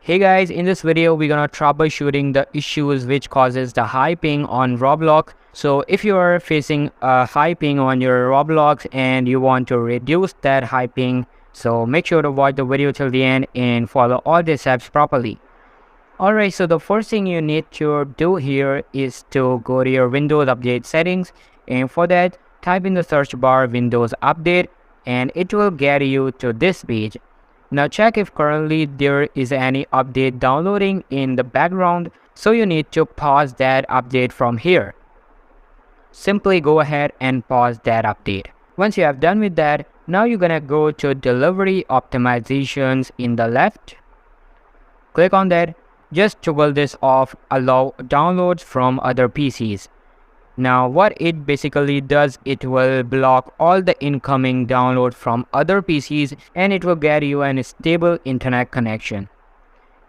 Hey guys, in this video we're gonna troubleshooting the issues which causes the high ping on Roblox. So if you are facing a high ping on your Roblox and you want to reduce that high ping, so make sure to watch the video till the end and follow all the steps properly. Alright, so the first thing you need to do here is to go to your Windows Update settings, and for that type in the search bar Windows Update and it will get you to this page. Now check if currently there is any update downloading in the background, so you need to pause that update from here. Simply go ahead and pause that update. Once you have done with that, now you're gonna go to delivery optimizations in the left. Click on that. Just toggle this off, allow downloads from other PCs. Now what it basically does, it will block all the incoming download from other PCs and it will get you a stable internet connection.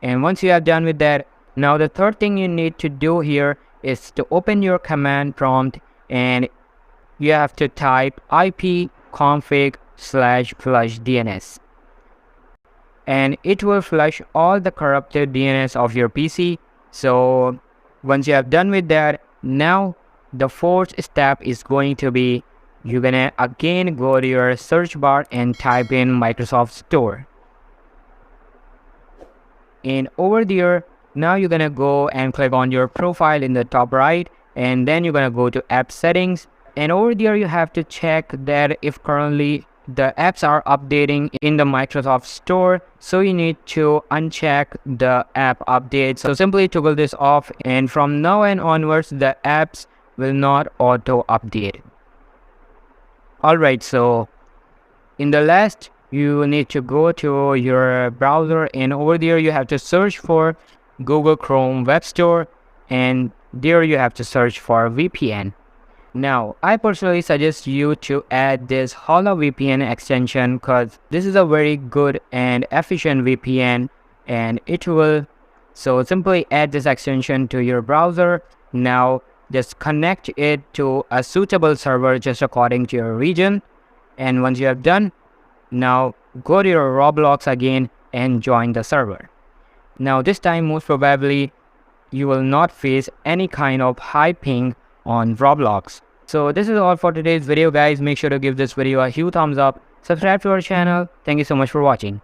And once you have done with that, now the third thing you need to do here is to open your command prompt and you have to type ipconfig/flush DNS. And it will flush all the corrupted DNS of your PC. So once you have done with that, now the fourth step is going to be you're gonna again go to your search bar and type in Microsoft Store. And over there, now you're gonna go and click on your profile in the top right, and then you're gonna go to app settings, and over there you have to check that if currently the apps are updating in the Microsoft Store, so you need to uncheck the app update. So simply toggle this off, and from now and onwards the apps will not auto update. Alright, so in the last you need to go to your browser, and over there you have to search for Google Chrome Web Store, and there you have to search for VPN. Now I personally suggest you to add this Holla VPN extension because this is a very good and efficient VPN, and it will, so simply add this extension to your browser. Now just connect it to a suitable server just according to your region, and once you have done, now go to your Roblox again and join the server. Now this time most probably you will not face any kind of high ping on Roblox. So this is all for today's video guys. Make sure to give this video a huge thumbs up, subscribe to our channel. Thank you so much for watching.